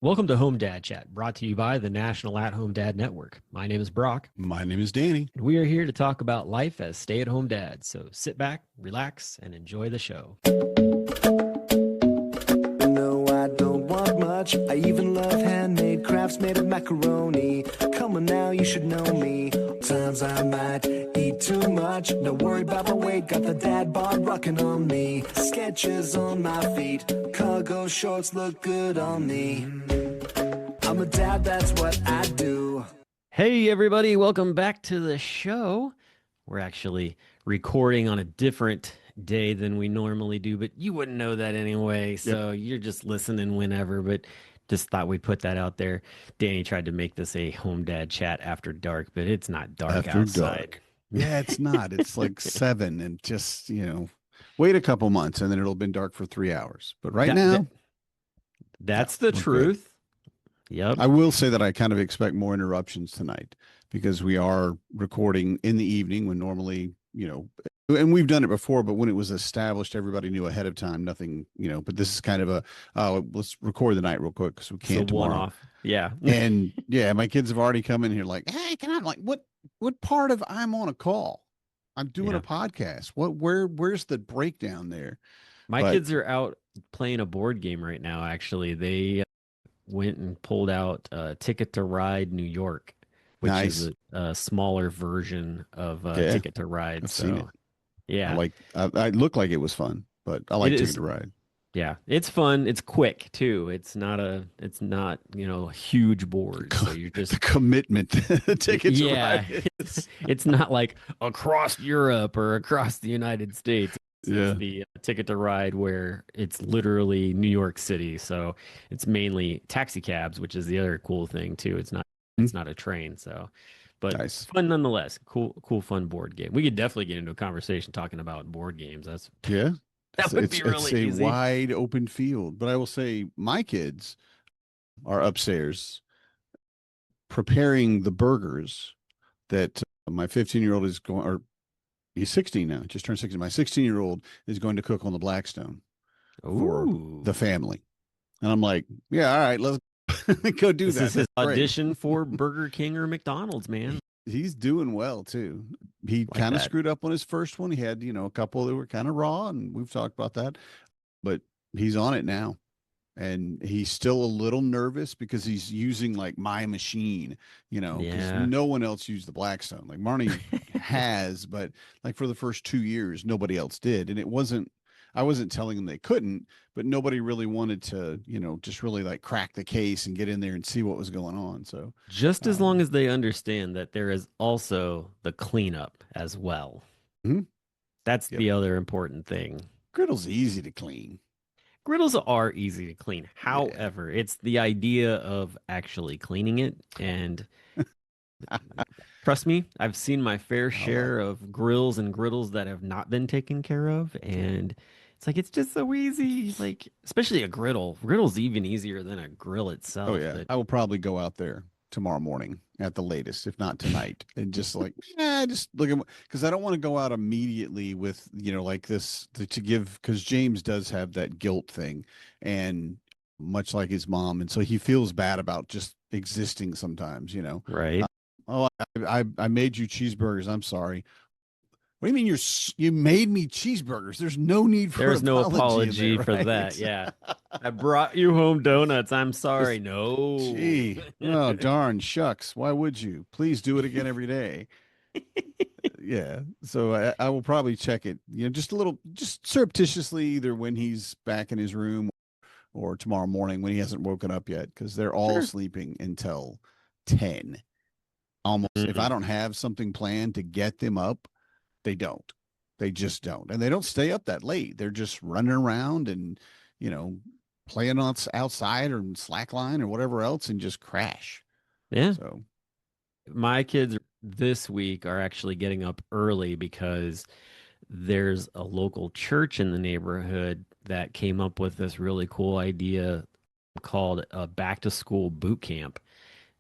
Welcome to Home Dad Chat, brought to you by the National At Home Dad Network. My name is Brock, My name is Danny. and we are here to talk about life as stay at home dads. So sit back, relax, and enjoy the show. No, I don't want much. I even love handmade crafts made of macaroni. Come on now, you should know me. Times I might eat too much. No worry about my weight, got the dad bod rocking on me. Sketches on my feet, cargo shorts look good on me. I'm a dad, that's what I do. Hey, everybody, welcome back to the show. We're actually recording on a different day than we normally do, but you wouldn't know that anyway. So you're just listening whenever, but just thought we'd put that out there. Danny tried to make this a home dad chat after dark, but it's not dark After outside. dark. Yeah, it's not. It's like 7 and just, wait a couple months and then it'll have been dark for 3 hours. But right now, That's no, the we're good. truth. Yep. I will say that I kind of expect more interruptions tonight because we are recording in the evening when normally, and we've done it before, but when it was established, everybody knew ahead of time, nothing, but this is kind of let's record the night real quick because we It's a can't tomorrow. one-off. Yeah. And yeah, my kids have already come in here like, hey, can I? I'm like, what part of I'm on a call? I'm doing Yeah. a podcast. Where's the breakdown there? My But kids are out playing a board game right now, actually. They went and pulled out Ticket to Ride New York, which nice. is a smaller version of Yeah, Ticket to Ride. I've seen it. Yeah, I look like it was fun, but I like it Ticket is. to Ride. Yeah, it's fun. It's quick too. It's not, a huge board. So you're The just, commitment Ticket to yeah, Ride is. it's not like across Europe or across the United States. It's Yeah. the Ticket to Ride where it's literally New York City. So it's mainly taxi cabs, which is the other cool thing too. It's not a train. So, but Nice. fun nonetheless. Cool, fun board game. We could definitely get into a conversation talking about board games. Yeah. That would be It's really a easy. wide open field. But I will say my kids are upstairs preparing the burgers that my 15-year-old is going, or he's 16 now, just turned 16. My 16-year-old is going to cook on the Blackstone for Ooh, the family. And I'm like, yeah, all right, let's go do this that. is his That's great. audition for Burger King or McDonald's, man. He's doing well too. He Like kind of that. screwed up on his first one. He had, a couple that were kind of raw, and we've talked about that, but he's on it now. And he's still a little nervous because he's using like my machine, because Yeah. no one else used the Blackstone. Like Marnie has, but like for the first 2 years, nobody else did. And I wasn't telling them they couldn't, but nobody really wanted to, just really like crack the case and get in there and see what was going on. So, Just as long um, as they understand that there is also the cleanup as well. mhm, That's yep. the other important thing. Griddle's easy to clean. Griddles are easy to clean. However, it's the idea of actually cleaning it. And trust me, I've seen my fair Oh, share of grills and griddles that have not been taken care of. And it's like, it's just so easy. Like, especially a griddle. Griddle's even easier than a grill oh itself. yeah. But I will probably go out there tomorrow morning at the latest, if not tonight, and just like, just look at because I don't want to go out immediately with, like this to give because James does have that guilt thing, and much like his mom, and so he feels bad about just existing sometimes. right. Oh, I made you cheeseburgers. I'm sorry. What do you mean you made me cheeseburgers? There's no need for There's no apology apology in there, for right? that. Yeah. I brought you home donuts. I'm sorry. Just No. gee, oh darn shucks. Why would you? Please do it again every day. Yeah. So I will probably check it, just a little, just surreptitiously, either when he's back in his room or tomorrow morning when he hasn't woken up yet, because they're all Sure. sleeping until 10. Almost. If I Mm. don't have something planned to get them up, they don't. They just don't. And they don't stay up that late. They're just running around and, you know, playing on outside or slackline or whatever else and just crash. Yeah. So, My kids this week are actually getting up early because there's a local church in the neighborhood that came up with this really cool idea called a back to school boot camp.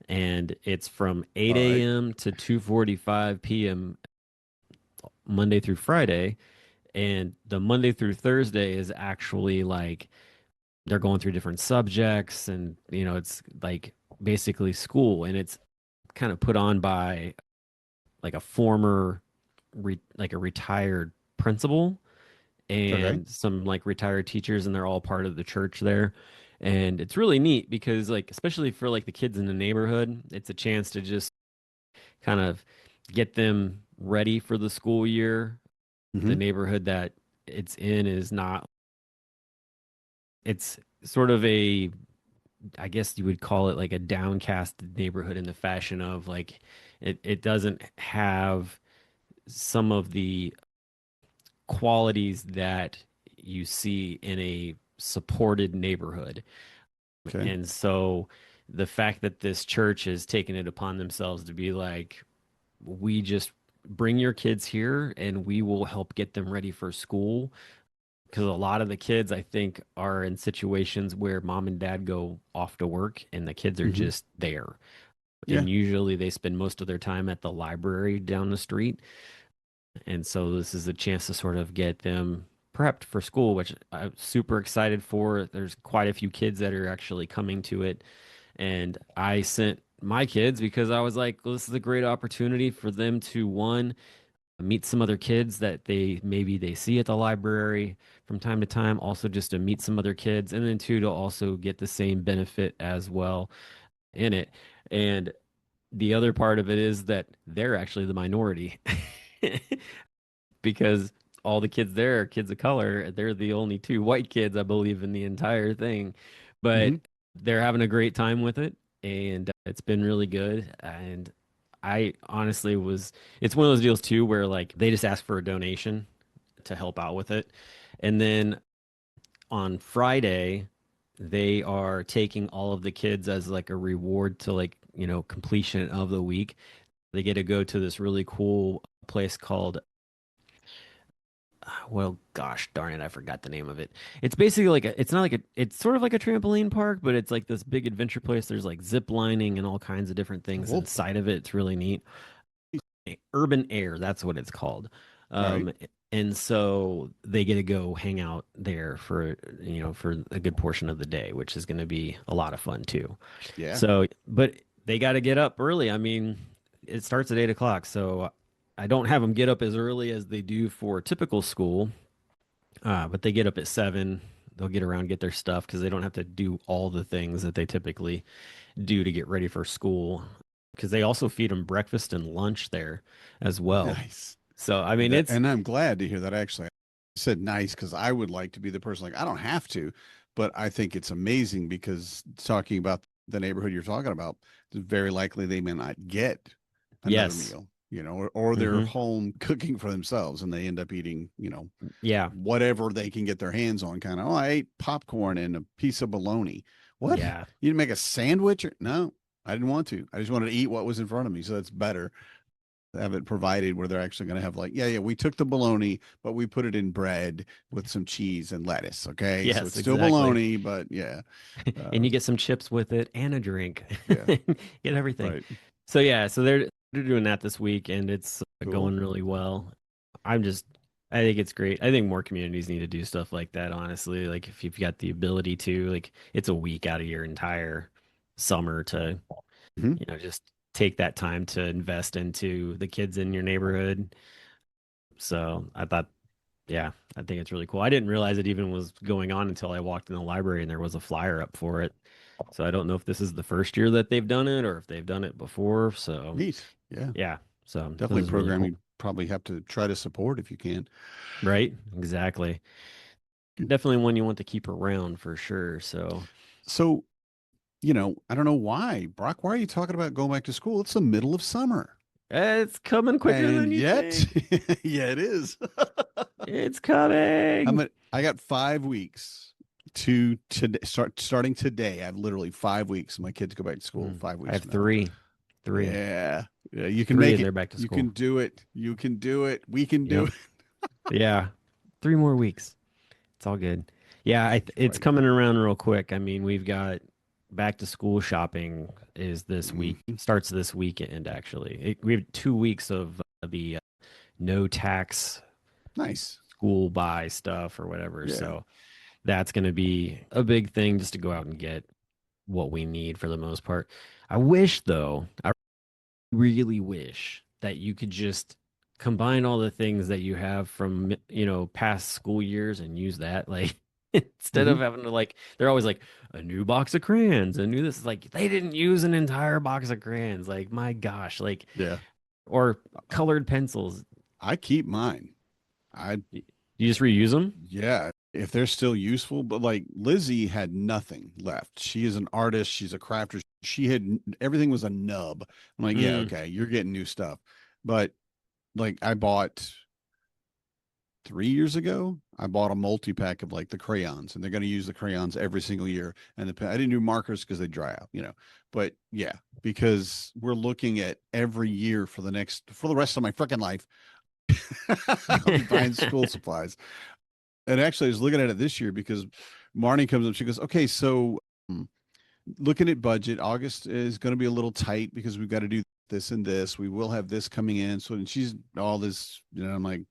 And it's from all 8 right. a.m. to 2:45 p.m. Monday through Friday. And the Monday through Thursday is actually like they're going through different subjects, and it's like basically school, and it's kind of put on by like a former like a retired principal Okay. and some like retired teachers, and they're all part of the church there. And it's really neat because like especially for like the kids in the neighborhood, it's a chance to just kind of get them ready for the school year. The Hmm. neighborhood that it's in is not, it's sort of a, I guess you would call it like a downcast neighborhood in the fashion of like it doesn't have some of the qualities that you see in a supported neighborhood. Okay. And so the fact that this church has taken it upon themselves to be like, we just bring your kids here and we will help get them ready for school. Because a lot of the kids, I think, are in situations where mom and dad go off to work and the kids are Hmm. just there. Yeah. And usually they spend most of their time at the library down the street. And so this is a chance to sort of get them prepped for school, which I'm super excited for. There's quite a few kids that are actually coming to it. And I sent my kids because I was like, well, this is a great opportunity for them to, one, meet some other kids that they see at the library from time to time, also just to meet some other kids, and then two, to also get the same benefit as well in it. And the other part of it is that they're actually the minority. Because all the kids there are kids of color. They're the only two white kids, I believe, in the entire thing. But Hmm. they're having a great time with it, and it's been really good. And I honestly it's one of those deals too where like they just ask for a donation to help out with it. And then on Friday, they are taking all of the kids as like a reward to like, completion of the week. They get to go to this really cool place called, well, gosh darn it, I forgot the name of it. It's basically like it's not like it's sort of like a trampoline park, but it's like this big adventure place. There's like zip lining and all kinds of different things Cool. inside of it. It's really neat. Urban Air, that's what it's called. Right. And so they get to go hang out there for a good portion of the day, which is going to be a lot of fun too. Yeah. So, but they got to get up early. I mean, it starts at 8 o'clock, so I don't have them get up as early as they do for typical school, but they get up at 7. They'll get around, get their stuff because they don't have to do all the things that they typically do to get ready for school. Because they also feed them breakfast and lunch there as well. Nice. So I mean, That, it's and I'm glad to hear that actually. I said nice because I would like to be the person like I don't have to, but I think it's amazing because talking about the neighborhood you're talking about, it's very likely they may not get another yes, meal, or they're hmm, home cooking for themselves and they end up eating, yeah, whatever they can get their hands on. Kind of, oh, I ate popcorn and a piece of bologna. What? yeah, You didn't make a sandwich? No, I didn't want to. I just wanted to eat what was in front of me. So that's better have it provided where they're actually going to have like, yeah, we took the bologna, but we put it in bread with some cheese and lettuce. Okay. So yes, it's still exactly. bologna, but yeah. And Uh, you get some chips with it and a drink. yeah. Get everything. Right. So yeah, so they're doing that this week, and it's Cool. going really well. I'm just, I think it's great. I think more communities need to do stuff like that, honestly. Like if you've got the ability to, like it's a week out of your entire summer to, Mhm. just take that time to invest into the kids in your neighborhood. So I thought, yeah, I think it's really cool. I didn't realize it even was going on until I walked in the library and there was a flyer up for it. So I don't know if this is the first year that they've done it or if they've done it before. So Neat. Yeah. yeah, so this Definitely is really program cool. you probably have to try to support if you can. Right? Exactly. Definitely one you want to keep around for sure. So So, I don't know why. Brock, why are you talking about going back to school? It's the middle of summer. it's coming quicker And than you yet, think. yeah, it is. It's coming. I got 5 weeks to today starting today. I have literally 5 weeks. My kids go back to school Mm, 5 I weeks have from now. three, three, Yeah. Yeah, you can three, make and it. they're back to You can school. do it. You can do it. We can do Yep. it. Yeah. 3 more weeks. It's all good. Yeah, it's Right. coming around real quick. I mean, we've got back to school shopping is this week, Mhm. starts this weekend actually. We have 2 weeks of the no tax Nice. school buy stuff or whatever. Yeah. So that's going to be a big thing just to go out and get what we need for the most part. I wish, though, I really wish that you could just combine all the things that you have from, past school years and use that. Like, instead Hmm. of having to, like, they're always like, a new box of crayons, a new this. Is like, they didn't use an entire box of crayons. Like, my gosh, like, Yeah. or colored pencils. I keep mine. I You just reuse them? Yeah, if they're still useful, but like Lizzie had nothing left. She is an artist, she's a crafter. She had everything was a nub. I'm like, yeah, Mm. okay, you're getting new stuff. But like I bought 3 years ago, I bought a multi-pack of like the crayons, and they're going to use the crayons every single year. And I didn't do markers because they dry out, But yeah, because we're looking at every year for the rest of my freaking life, I'll be buying school supplies. And actually, I was looking at it this year because Marnie comes up. She goes, "Okay, so looking at budget, August is going to be a little tight because we've got to do this and this. We will have this coming in." So, and she's all this, I'm like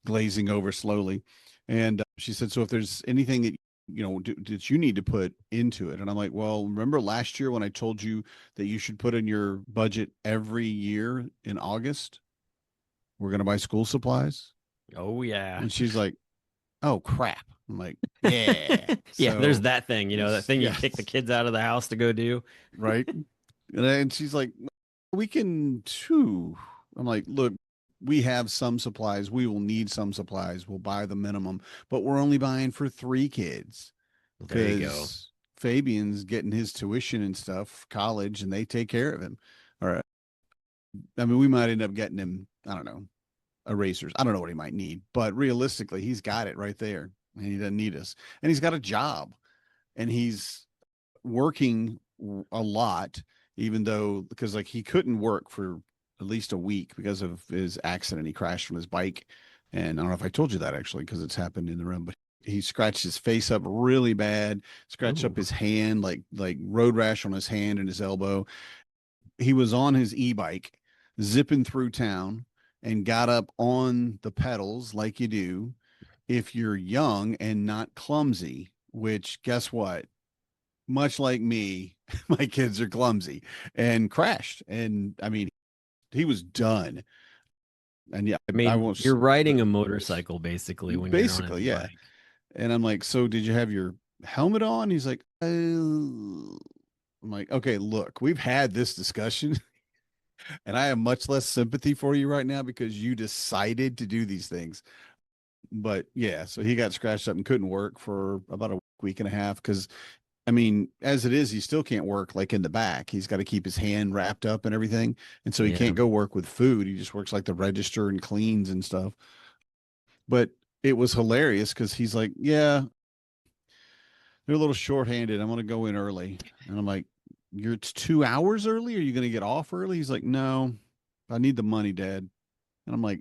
glazing over slowly. And she said, "So if there's anything that that you need to put into it," and I'm like, "Well, remember last year when I told you that you should put in your budget every year in August? We're going to buy school supplies." Oh, yeah. And she's like, "Oh crap." I'm like, "Yeah." Yeah, there's So that thing, that it's thing you yeah, kick the kids out of the house to go do. right. And she's like, "We can too." I'm like, "Look, we have some supplies. We will need some supplies. We'll buy the minimum, but we're only buying for 3 kids There you go. because Fabian's getting his tuition and stuff, college, and they take care of him. All right. I mean, we might end up getting him, I don't know, erasers. I don't know what he might need, but realistically, he's got it right there, and he doesn't need us. And he's got a job, and he's working a lot, even though because like he couldn't work for at least a week because of his accident. He crashed from his bike, and I don't know if I told you that actually because it's happened in the room, but he scratched his face up really bad, scratched up Ooh. his hand, like road rash on his hand and his elbow. He was on his e-bike zipping through town and got up on the pedals like you do if you're young and not clumsy, which guess what? Much like me, my kids are clumsy and crashed. And I mean, he was done. And yeah, I I mean, won't, you're riding a it's motorcycle basically when you're on an basically, yeah. e-bike. And I'm like, "So did you have your helmet on?" He's like, I'm like, "Okay, look, we've had this discussion and I have much less sympathy for you right now because you decided to do these things." But yeah, so he got scratched up and couldn't work for about a week and a half because I mean, as it is, he still can't work like in the back. He's got to keep his hand wrapped up and everything. And so he Yeah. can't go work with food. He just works like the register and cleans and stuff. But it was hilarious because he's like, "Yeah, they're a little shorthanded. I'm going to go in early." And I'm like, it's 2 hours early? Are you going to get off early? He's like, "No, I need the money, Dad." And I'm like,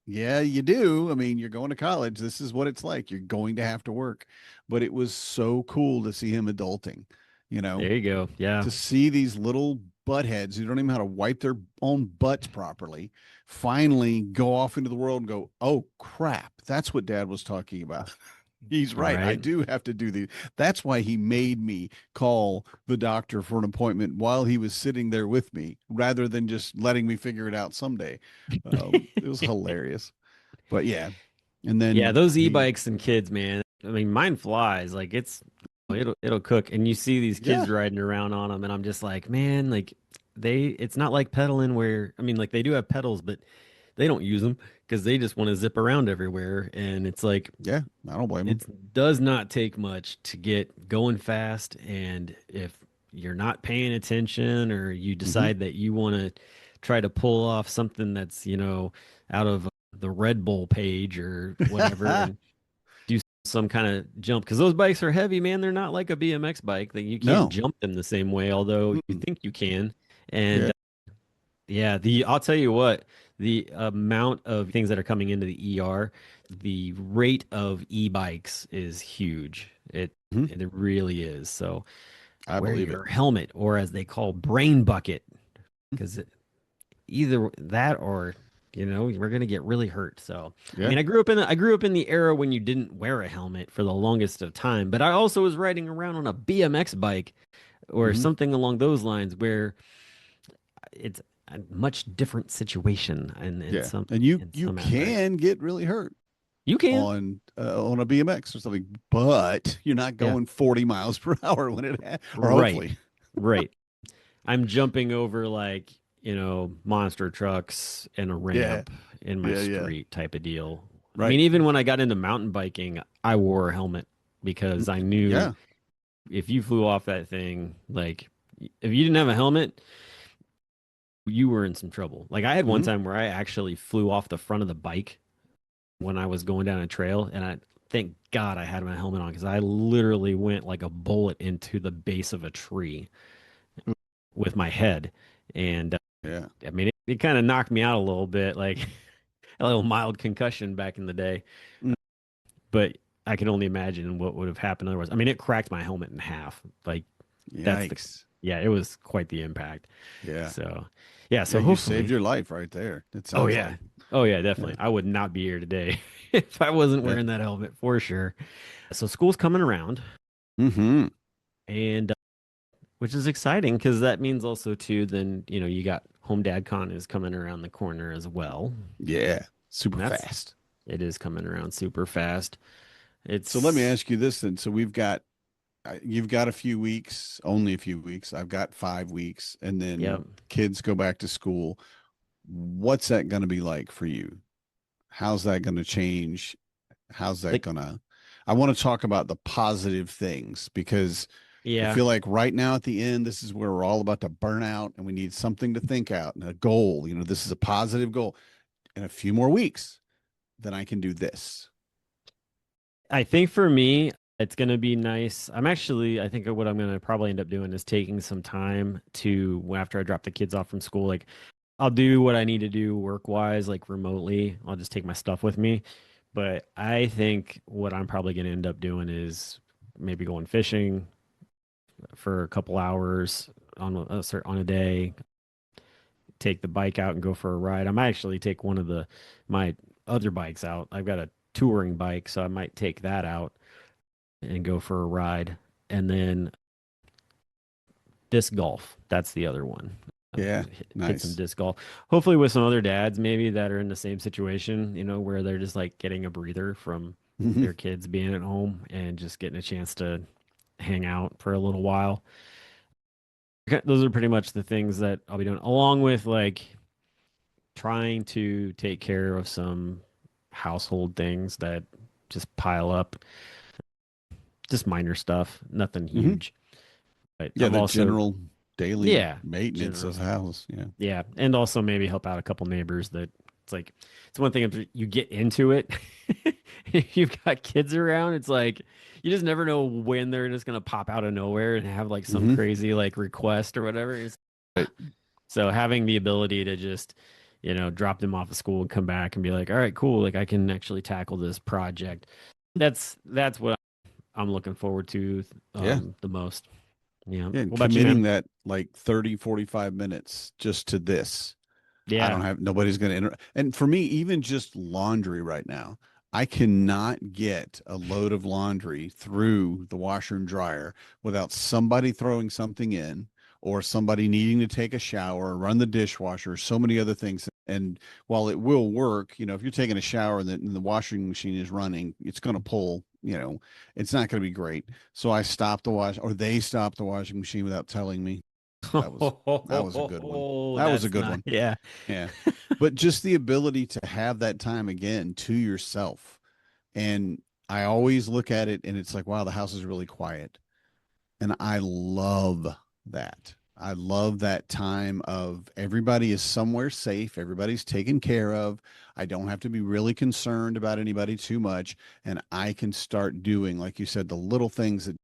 "Yeah, you do. I mean, you're going to college. This is what it's like. You're going to have to work." But it was so cool to see him adulting, you know, There you go. Yeah. to see these little buttheads who don't even know how to wipe their own butts properly finally go off into the world and go, "Oh crap, that's what Dad was talking about." He's right. I Right. do have to do these. That's why he made me call the doctor for an appointment while he was sitting there with me rather than just letting me figure it out someday. It was hilarious. But yeah. And Yeah, then those he, e-bikes and kids, man. I mean, mine flies. Like it'll cook. And you see these yeah, kids riding around on them, and I'm just like, man, like it's not like pedaling where I mean, like they do have pedals, but they don't use them because they just want to zip around everywhere. And it's like yeah, I don't blame him. it does not take much to get going fast. And if you're not paying attention or you Hmm. decide that you want to try to pull off something that's, out of the Red Bull page or whatever and do some kind of jump, because those bikes are heavy, man. They're not like a BMX bike that you can't No. jump them the same way, although you Mm-mm. think you can. And Yeah. yeah, I'll tell you what, the amount of things that are coming into the ER, the rate of e-bikes is huge. Mhm. It really is. So I wear believe it. your helmet, or as they call brain bucket, because either that or we're gonna get really hurt. So, I Yeah. mean, I grew up in the era when you didn't wear a helmet for the longest of time, but I also was riding around on a BMX bike or Hmm. something along those lines where it's a much different situation and in Yeah. some And you in you some aspects. can get really hurt You can. on a BMX or something, but you're not Yeah. going 40 miles per hour when or Right. hopefully. Right. I'm jumping over like, monster trucks and a Yeah. ramp in my Yeah. Yeah. street type of deal. I Right. mean, even when I got into mountain biking, I wore a helmet because I knew Yeah. if you flew off that thing, like if you didn't have a helmet, you were in some trouble. Like I had one Hmm. time where I actually flew off the front of the bike when I was going down a trail, and I thank God I had my helmet on because I literally went like a bullet into the base of a tree with my head. And Yeah. I mean, it kind of knocked me out a little bit, like a little mild concussion back in the day. Mm. But I can only imagine what would have happened otherwise. I mean, it cracked my helmet in half. Like that's the, Yikes. yeah, it was quite the impact. Yeah. So, yeah, Yeah. so You saved hopefully, your life right there. It oh sounds yeah, like. oh yeah, Yeah. definitely. I would not be here today if I wasn't Yeah. wearing that helmet for sure. So school's coming around, Hmm. and which is exciting because that means also too, then you got Home Dad Con is coming around the corner as well. Yeah. Super And that's fast. it is coming around super fast. So let me It's ask you this then. So you've got a few weeks, only a few weeks. I've got 5 weeks, and yeah, then kids go back to school. What's that going to be like for you? How's that going to change? How's that like going to? I want to talk about the positive things because I yeah. feel like right now at the end, this is where we're all about to burn out and we need something to think out and a goal. This is a positive goal. In a few more weeks, then I can do this. I think for me, it's gonna be nice. I think what I'm gonna probably end up doing is taking some time to after I drop the kids off from school, like I'll do what I need to do work wise, like remotely. I'll just take my stuff with me. But I think what I'm probably gonna end up doing is maybe going fishing for a couple hours on a day, take the bike out and go for a ride. I might actually take one of my other bikes out. I've got a touring bike, so I might take that out and go for a ride. And then disc golf. That's the other one. Yeah, Hit some nice. disc golf. Hopefully with some other dads maybe that are in the same situation, where they're just like getting a breather from their kids being at home and just getting a chance to hang out for a little while. Okay, those are pretty much the things that I'll be doing, along with like trying to take care of some household things that just pile up, just minor stuff, nothing Hmm. huge. But Yeah, I'm the also, general daily yeah, maintenance general, of the house. Yeah. yeah, and also maybe help out a couple neighbors that it's like, it's one thing if you get into it, if you've got kids around, it's like, you just never know when they're just going to pop out of nowhere and have like some Hmm. crazy like request or whatever. Right. So having the ability to just, drop them off of school and come back and be like, all right, cool. Like I can actually tackle this project. That's what I'm looking forward to Yeah. the most. Yeah. Yeah. And What about you, man? committing that like 30, 45 minutes just to this. I don't Yeah. have nobody's going to enter. And for me, even just laundry right now, I cannot get a load of laundry through the washer and dryer without somebody throwing something in or somebody needing to take a shower, run the dishwasher, so many other things. And while it will work, if you're taking a shower and the washing machine is running, it's going to pull, it's not going to be great. So I stopped the wash or they stopped the washing machine without telling me. That was that was a good one. Oh, That was a that's good not. one. Yeah. Yeah. But just the ability to have that time again to yourself. And I always look at it and it's like, wow, the house is really quiet. And I love that. I love that time of everybody is somewhere safe, everybody's taken care of. I don't have to be really concerned about anybody too much. And I can start doing, like you said, the little things that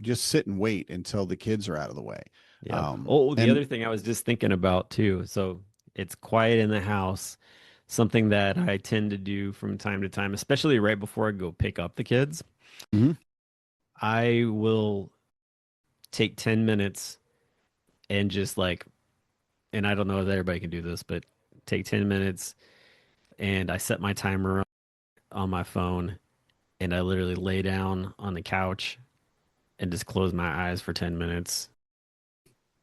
just sit and wait until the kids are out of the way. Yeah. Oh, the And other thing I was just thinking about too. So it's quiet in the house, something that I tend to do from time to time, especially right before I go pick up the kids. Mhm. I will take 10 minutes and just like, and I don't know if everybody can do this, but take 10 minutes and I set my timer on my phone, and I literally lay down on the couch and just close my eyes for 10 minutes.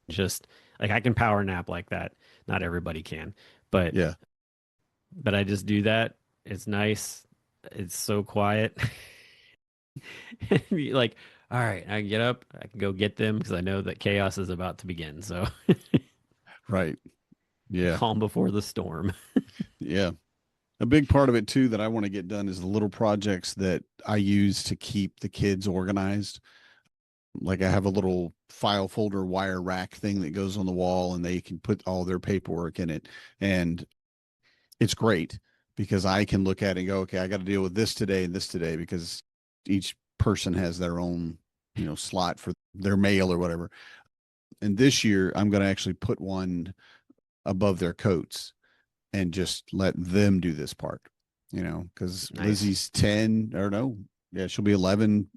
Just like I can power nap like that. Not everybody can, but Yeah. I just do that. It's nice. It's so quiet. Like, all right, I can get up. I can go get them because I know that chaos is about to begin. So Right. Yeah. calm before the storm. Yeah. A big part of it too that I want to get done is the little projects that I use to keep the kids organized. Like I have a little file folder wire rack thing that goes on the wall and they can put all their paperwork in it. And it's great because I can look at it and go, okay, I got to deal with this today and this today because each person has their own, slot for their mail or whatever. And this year I'm going to actually put one above their coats and just let them do this part, because Nice. Lizzie's 10 or no, yeah, she'll be 11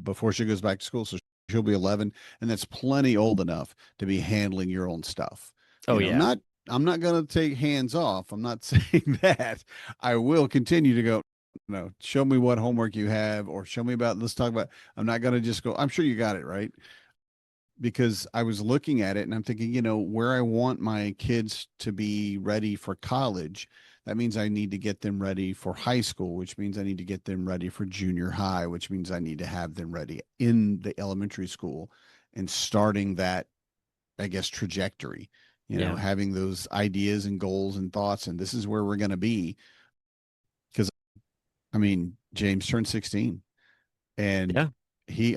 before she goes back to school. So she'll be 11, and that's plenty old enough to be handling your own stuff. Oh yeah. Not, I'm not going to take hands off. I'm not saying that. I will continue to go, no, show me what homework you have or show me about, let's talk about, I'm not going to just go, I'm sure you got it right. Because I was looking at it and I'm thinking, where I want my kids to be ready for college, that means I need to get them ready for high school, which means I need to get them ready for junior high, which means I need to have them ready in the elementary school and starting that, I guess, trajectory, Yeah. having those ideas and goals and thoughts. And this is where we're going to be. Because, I mean, James turned 16 and Yeah. he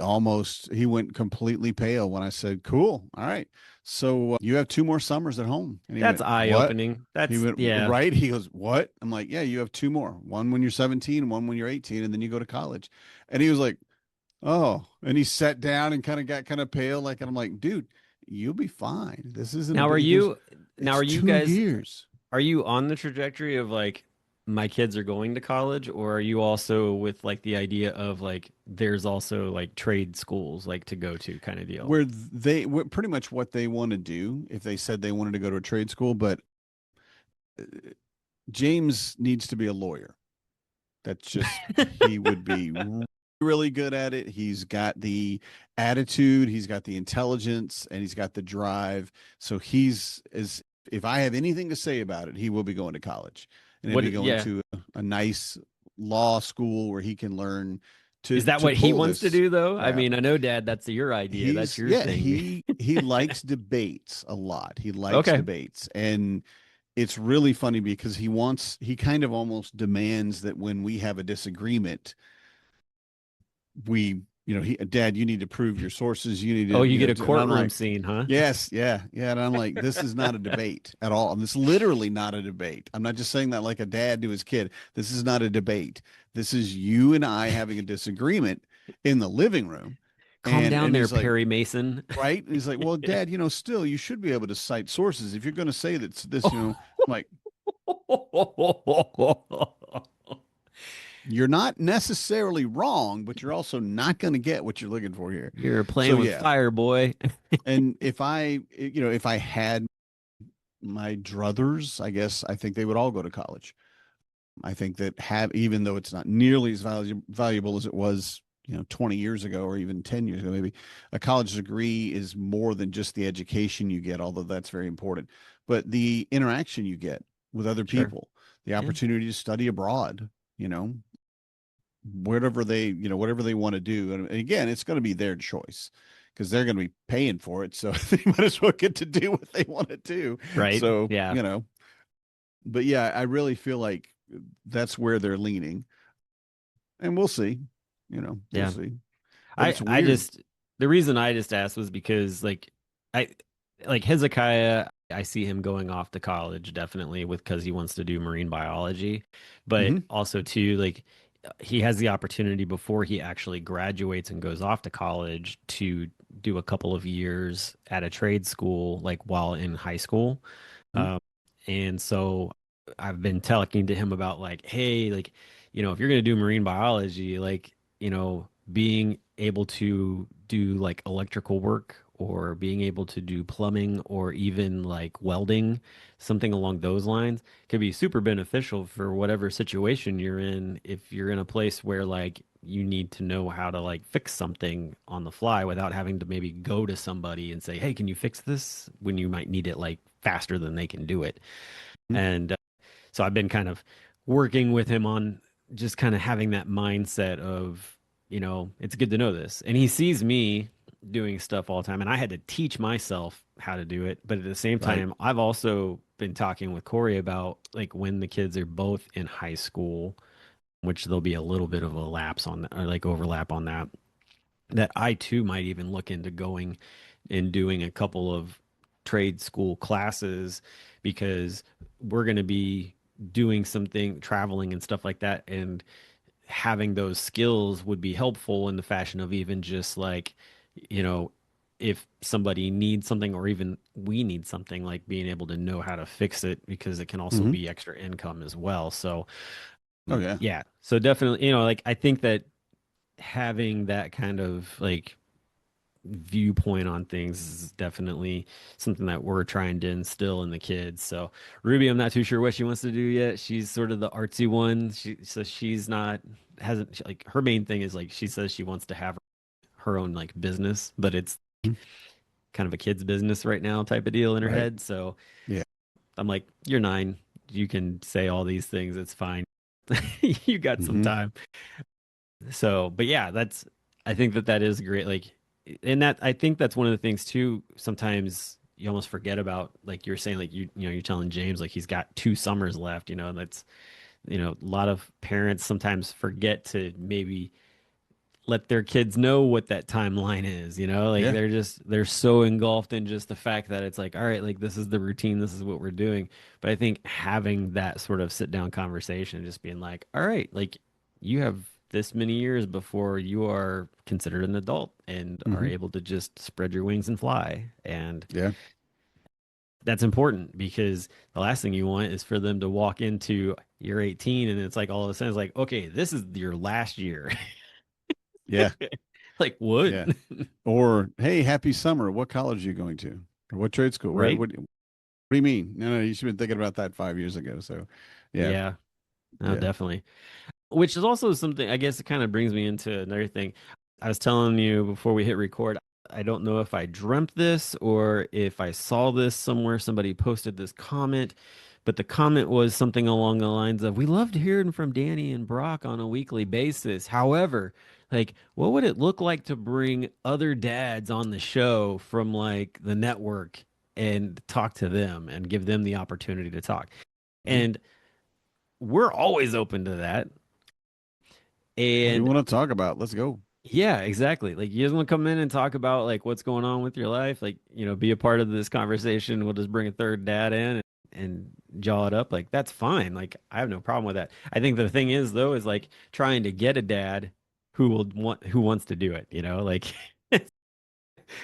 went completely pale when I said, cool. All right. So you have 2 more summers at home. And he That's went, what? eye-opening. He That's went, yeah. right. He goes, what? I'm like, yeah, you have 2 more, one when you're 17, one when you're 18, and then you go to college. And he was like, oh, and he sat down and kind of got kind of pale. Like, and I'm like, dude, you'll be fine. This isn't a Now are big, he goes, you now it's are you two guys years. are you on the trajectory of like my kids are going to college, or are you also with like the idea of like there's also like trade schools like to go to kind of deal? Where pretty much what they want to do if they said they wanted to go to a trade school, but James needs to be a lawyer. That's just, he would be really good at it. He's got the attitude, he's got the intelligence, and he's got the drive. So if I have anything to say about it, he will be going to college and he'll be going Yeah. to a nice law school where he can learn Is that to what he pull wants to this do though? I crap. mean, I know Dad, that's your idea. That's your thing. He likes debates a lot. He likes Okay. debates. And it's really funny because he kind of almost demands that when we have a disagreement, Dad, you need to prove your sources. You need Oh, to, you get a and I'm courtroom like, scene, huh? yes, yeah, yeah. And I'm like, this is not a debate at all. And this is literally not a debate. I'm not just saying that like a dad to his kid. This is not a debate. This is you and I having a disagreement in the living room. Calm down And there, he's like, Perry Mason. right? And he's like, well, Dad, still you should be able to cite sources if you're going to say that this, I'm like, you're not necessarily wrong, but you're also not going to get what you're looking for here. You're So playing with yeah. fire, boy. And if I had my druthers, I guess I think they would all go to college. I think that even though it's not nearly as valuable as it was, 20 years ago or even 10 years ago, maybe a college degree is more than just the education you get, although that's very important, but the interaction you get with other Sure. people, the opportunity to study abroad, whatever they want to do. And again, it's going to be their choice because they're going to be paying for it. So they might as well get to do what they want to do. Right. So, Yeah. but yeah, I really feel like that's where they're leaning and we'll see, we'll Yeah. see. But it's I weird. the reason I just asked was because I like Hezekiah, I see him going off to college definitely because he wants to do marine biology, but Mhm. also too like he has the opportunity before he actually graduates and goes off to college to do a couple of years at a trade school like while in high school. Mhm. Um, and so I've been talking to him about like, hey, like, if you're going to do marine biology, like, being able to do like electrical work or being able to do plumbing or even like welding, something along those lines could be super beneficial for whatever situation you're in. If you're in a place where like you need to know how to like fix something on the fly without having to maybe go to somebody and say, "Hey, can you fix this?" when you might need it like faster than they can do it. Mhm. And so I've been kind of working with him on just kind of having that mindset of, it's good to know this. And he sees me doing stuff all the time. And I had to teach myself how to do it. But at the same Right. time, I've also been talking with Corey about like when the kids are both in high school, which there'll be a little bit of a lapse on that, or like overlap on that, that I too might even look into going and doing a couple of trade school classes because we're going to be doing something traveling and stuff like that, and having those skills would be helpful in the fashion of even just like, you know if somebody needs something or even we need something, like being able to know how to fix it, because it can also Hmm. be extra income as well. So Oh yeah. yeah, so definitely, like I think that having that kind of like viewpoint on things is definitely something that we're trying to instill in the kids. So Ruby, I'm not too sure what she wants to do yet. She's sort of the artsy one. She's not hasn't like her main thing is like she says she wants to have her own like business, but it's Mhm. kind of a kid's business right now type of deal in her Right. head. So Yeah. I'm like, you're 9. You can say all these things. It's fine. You got some Hmm. time. So, but yeah, I think that that is great. Like, and that, I think that's one of the things too. Sometimes you almost forget about, like you're saying, like you're telling James, like he's got 2 summers left, and that's, a lot of parents sometimes forget to maybe let their kids know what that timeline is, like Yeah. they're so engulfed in just the fact that it's like, all right, like this is the routine, this is what we're doing. But I think having that sort of sit down conversation, just being like, all right, like you have this many years before you are considered an adult and are Hmm. able to just spread your wings and fly. And Yeah. that's important because the last thing you want is for them to walk into you're 18 and it's like all of a sudden it's like, okay, this is your last year. Yeah. Like what? Yeah. Or hey, happy summer. What college are you going to? Or what trade school? Right? Right? What do you mean? No, you should have been thinking about that 5 years ago. So yeah. Yeah. No, Yeah. definitely. Which is also something, I guess it kind of brings me into another thing. I was telling you before we hit record, I don't know if I dreamt this or if I saw this somewhere. Somebody posted this comment, but the comment was something along the lines of, "We loved hearing from Danny and Brock on a weekly basis. However, like, what would it look like to bring other dads on the show from like the network and talk to them and give them the opportunity to talk?" Mhm. And we're always open to that. What do you And want to talk about? Let's go. yeah, exactly. Like you just want to come in and talk about like what's going on with your life, like, be a part of this conversation. We'll just bring a third dad in and jaw it up. Like that's fine. Like I have no problem with that. I think the thing is though is like trying to get a dad who wants to do it, Like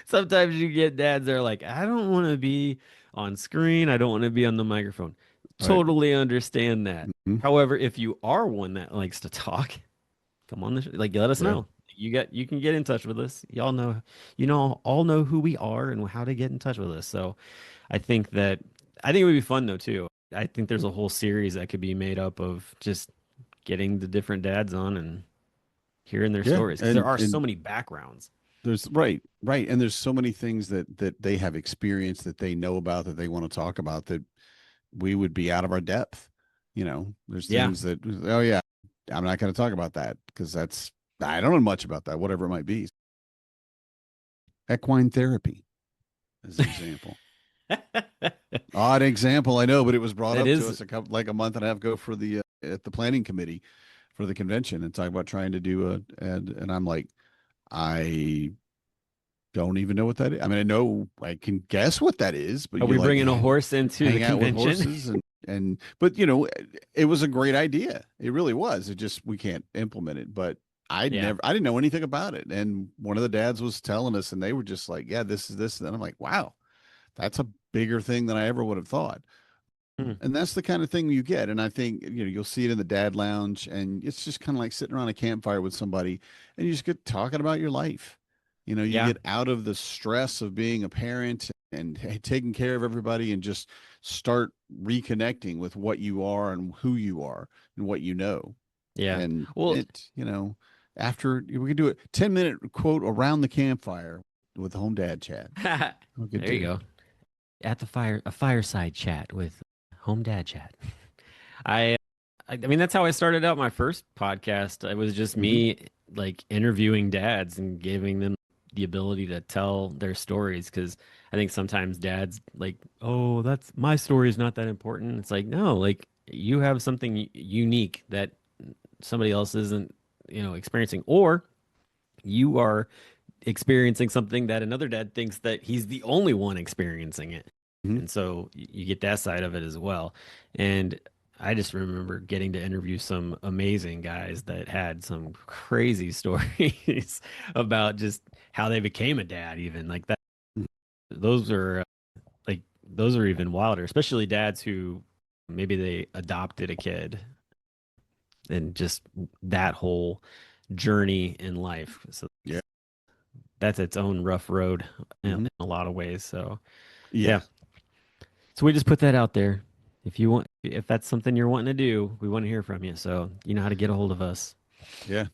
sometimes you get dads that are like, I don't want to be on screen. I don't want to be on the microphone. Right. Totally understand that. Mhm. However, if you are one that likes to talk, come on the like let us Yeah. know. You can get in touch with us. Y'all know, all know who we are and how to get in touch with us. So I think that I think it would be fun though too. I think there's a whole series that could be made up of just getting the different dads on and hearing their Yeah. stories because there are so And many backgrounds. there's right. And there's so many things that they have experienced that they know about that they want to talk about that we would be out of our depth. There's Yeah. things that, oh yeah, I'm not going to talk about that because I don't know much about that, whatever it might be. Equine therapy as an example. That Odd example, I know, but it was brought up to is us like a month and a half ago for the at the planning committee for the convention and talking about trying to do and I'm like, I don't even know what that is. I mean, I know I can guess what that is, but are you we like bringing a horse into the hang out with convention? horses and but it was a great idea. It really was. It just we can't implement it, but Yeah. I didn't know anything about it. And one of the dads was telling us and they were just like, yeah, this is this. And I'm like, wow, that's a bigger thing than I ever would have thought. Hmm. And that's the kind of thing you get. And I think, you'll see it in the dad lounge and it's just kind of like sitting around a campfire with somebody and you just get talking about your life. You know, you Yeah. get out of the stress of being a parent and taking care of everybody and just start reconnecting with what you are and who you are and what you know. Yeah. And Well, it, after we could do a 10-minute quote around the campfire with the home dad chat. We could there you do. go. At the a fireside chat with home dad chat. I I mean that's how I started out my first podcast. It was just Mhm. me like interviewing dads and giving them the ability to tell their stories because I think sometimes dads like, "Oh, that's my story is not that important." It's like, "No, like you have something unique that somebody else isn't, experiencing or you are experiencing something that another dad thinks that he's the only one experiencing it." Mhm. And so you get that side of it as well. And I just remember getting to interview some amazing guys that had some crazy stories about just how they became a dad, even like that. Those are those are even wilder, especially dads who maybe they adopted a kid and just that whole journey in life. So Yeah. that's its own rough road Mhm. in a lot of ways. So yeah. Yeah. So we just put that out there. If that's something you're wanting to do, we want to hear from you. So you know how to get a hold of us, Yeah.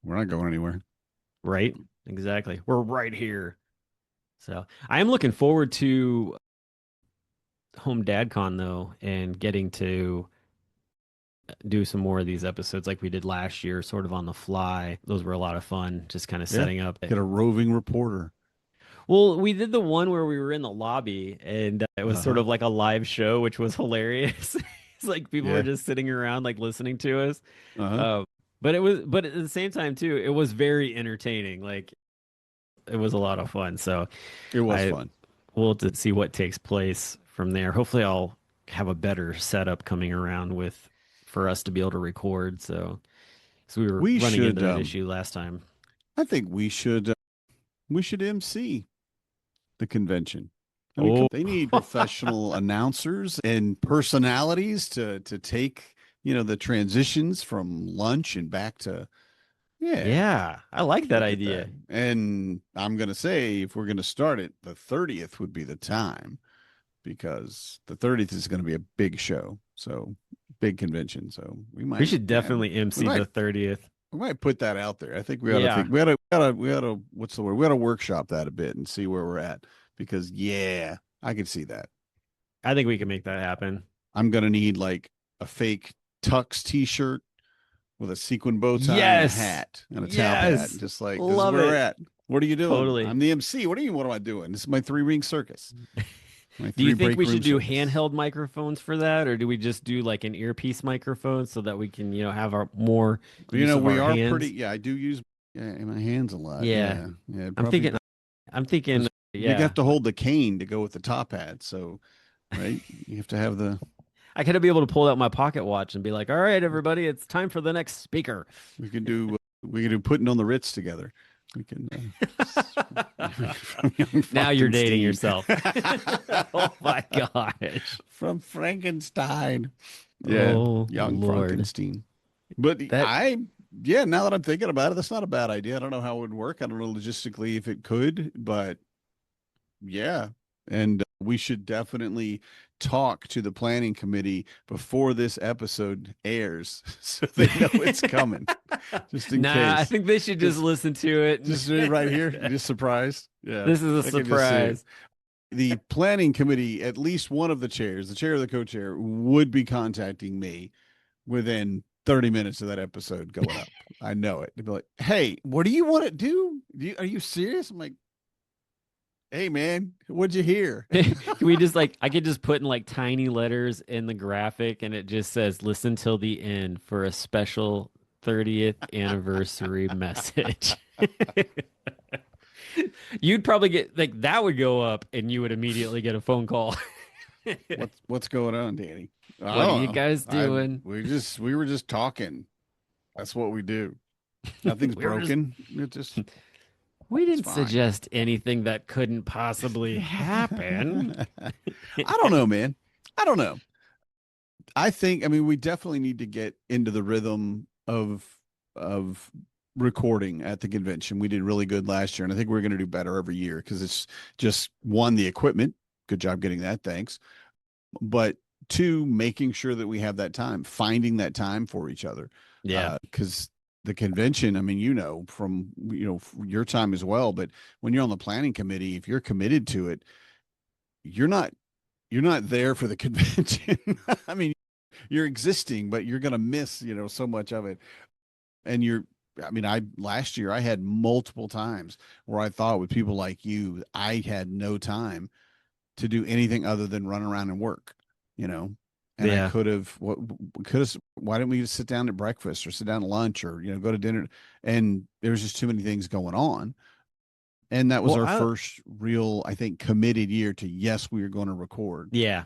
We're not going anywhere. right? Exactly. We're right here. So I am looking forward to Home Dad Con though, and getting to do some more of these episodes like we did last year, sort of on the fly. Those were a lot of fun, just kind of Yeah. setting up. Get a roving reporter. Well, we did the one where we were in the lobby and it was sort Uh-huh. of like a live show, which was hilarious. It's like people were Yeah. just sitting around, like listening to us. Uh-huh. Um, but at the same time too, it was very entertaining. Like it was a lot of fun. So It was I fun. will have to see what takes place from there. Hopefully, I'll have a better setup coming around with for us to be able to record. So we were We running into should that issue last time. I think we should MC the convention. I mean, Oh, they need professional announcers and personalities to take, the transitions from lunch and back to, yeah, yeah, I like that look at that. idea. And I'm going to say, if we're going to start it, the 30th would be the time because the 30th is going to be a big show. So big convention. So We should definitely we MC might, the 30th. we might put that out there. I think we ought to Yeah, think, we ought to, what's the word? We ought to workshop that a bit and see where we're at because yeah, I could see that. I think we can make that happen. I'm gonna need like a fake tux t-shirt with a sequin bow tie and a Yes, hat and a top hat. yes, Just like this is love where we're it. at. What are you doing? Totally. I'm the MC. What am I doing? This is my three-ring circus. My Do you three think break we room should do circus. handheld microphones for that, or do we just do like an earpiece microphone so that we can, have our more use of We our are pretty, hands? yeah, I do use my hands a lot. Yeah, Yeah. Yeah. I'm Probably thinking. I'm thinking. because you Yeah, have to hold the cane to go with the top hat. So, right. You have to have I gotta be able to pull out my pocket watch and be like, "All right, everybody, it's time for the next speaker." we can do putting on the Ritz together. We can, from young Now you're dating Frankenstein. yourself. Oh my gosh. From Frankenstein. Yeah, Oh young Lord. Frankenstein. But That yeah, now that I'm thinking about it, that's not a bad idea. I don't know how it would work. I don't know logistically if it could, but yeah. And we should definitely talk to the planning committee before this episode airs so they know it's coming, just in Nah, I case. think they should just listen to it. Just right here, just surprised. Yeah, This is a I can just see it. surprise. The planning committee, at least one of the chairs, the chair or the co-chair, would be contacting me within 30 minutes of that episode going up. I know it. They'd be like, "Hey, what do you want to do? Are you serious?" I'm like, "Hey, man, what'd you hear?" Can we just like I could just put in like tiny letters in the graphic and it just says listen till the end for a special 30th anniversary message. You'd probably get like that would go up and you would immediately get a phone call. What's going on, Danny? I What are don't you know. guys doing? We were just talking. That's what we do. Nothing's We were just broken. It just we it's didn't fine. suggest anything that couldn't possibly happen. I don't know, man. I don't know. I mean, we definitely need to get into the rhythm of recording at the convention. We did really good last year, and I think we're going to do better every year because it's just one, the equipment. Good job getting that. Thanks. But two, making sure that we have that time, finding that time for each other. Yeah. Because the convention, I mean, from your time as well, but when you're on the planning committee, if you're committed to it, you're not there for the convention. I mean, you're existing, but you're going to miss, so much of it. And last year I had multiple times where I thought with people like you, I had no time to do anything other than run around and work, and Yeah. I could have, why didn't we just sit down at breakfast or sit down at lunch or, go to dinner? And there was just too many things going on. And that was Well, our first real, I think, committed year to, yes, we are going to record. Yeah.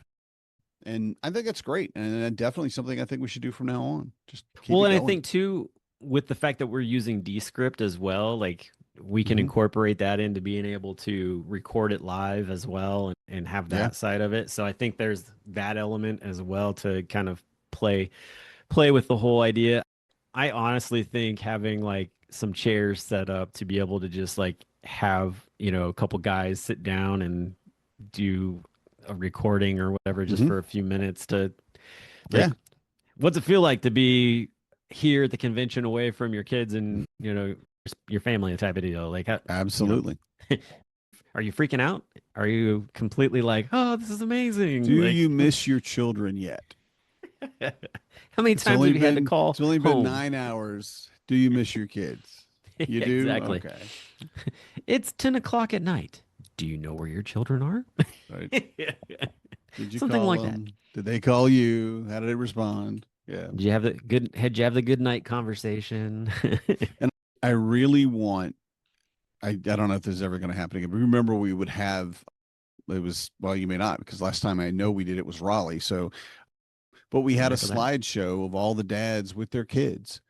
And I think that's great. And definitely something I think we should do from now on. Just keep Well, it and I going. think too, with the fact that we're using Descript as well, like we can Mhm. incorporate that into being able to record it live as well and have that Yeah. side of it. So I think there's that element as well to kind of play with the whole idea. I honestly think having like some chairs set up to be able to just like have, a couple guys sit down and do a recording or whatever just Mhm. for a few minutes to like, Yeah. what's it feel like to be here at the convention away from your kids and, your family type of deal? Like, Absolutely. are you freaking out? Are you completely like, oh, this is amazing? Do Like, you miss your children yet? how many times have you had to call It's only been home? 9 hours. Do you miss your kids? You do? Exactly. Okay. It's 10 o'clock at night. Do you know where your children are? Right. Did you Something call like them? Did they call you? How did they respond? Yeah. Did you have you have the good night conversation? And I really want, I don't know if this is ever going to happen again, but remember we would have, well, you may not, because last time I know we did it was Raleigh. So, but we had a Remember that? slideshow of all the dads with their kids.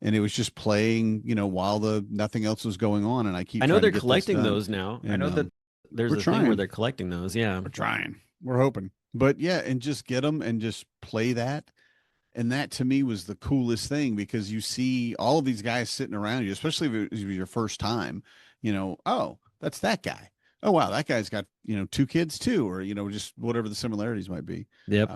And it was just playing, while nothing else was going on. And I keep I know trying to they're get this collecting done. those now. I And, know that there's we're a thing where trying. they're collecting those. Yeah. We're trying. We're hoping. But yeah, and just get them and just play that. And that to me was the coolest thing because you see all of these guys sitting around you, especially if it was your first time, oh, that's that guy. Oh, wow, that guy's got, two kids too, or, just whatever the similarities might be. Yep.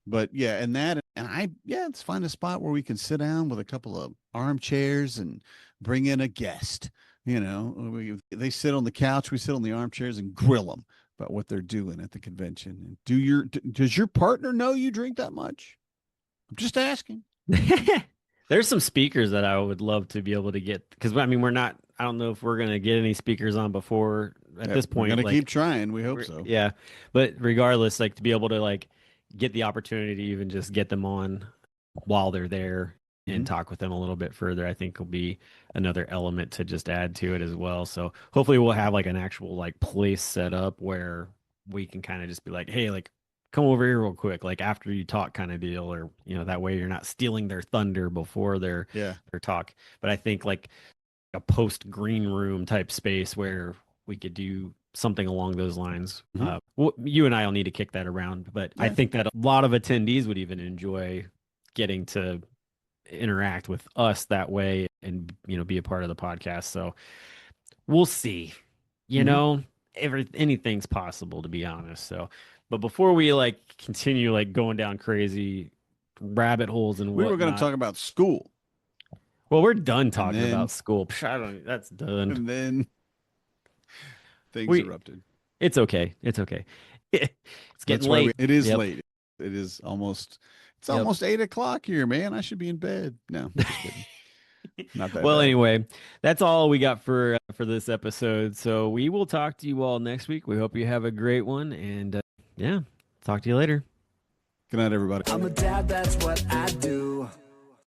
But yeah, let's find a spot where we can sit down with a couple of armchairs and bring in a guest. They sit on the couch, we sit on the armchairs and grill them about what they're doing at the convention. Does your partner know you drink that much? I'm just asking. There's some speakers that I would love to be able to get because I don't know if we're gonna get any speakers on before at this point. We're gonna like, keep trying. We hope so. Yeah, but regardless, like to be able to like get the opportunity to even just get them on while they're there and talk with them a little bit further, I think will be another element to just add to it as well. So hopefully we'll have like an actual like place set up where we can kind of just be like, hey, like come over here real quick, like after you talk kind of deal, or that way you're not stealing their thunder before their talk. But I think like a post green room type space where we could do something along those lines. You and I will need to kick that around, but I think that a lot of attendees would even enjoy getting to interact with us that way and be a part of the podcast. So we'll see. Anything's possible, to be honest. So, but before we like continue like going down crazy rabbit holes and we were going to talk about school. Well, we're done talking about school. That's done. And then things erupted. It's okay. It's okay. It's getting late. It is late. It is almost. It's almost 8 o'clock here, man. I should be in bed. No, just kidding. Not that well, bad. Anyway, that's all we got for this episode. So we will talk to you all next week. We hope you have a great one, and talk to you later. Good night, everybody. I'm a dad, that's what I do.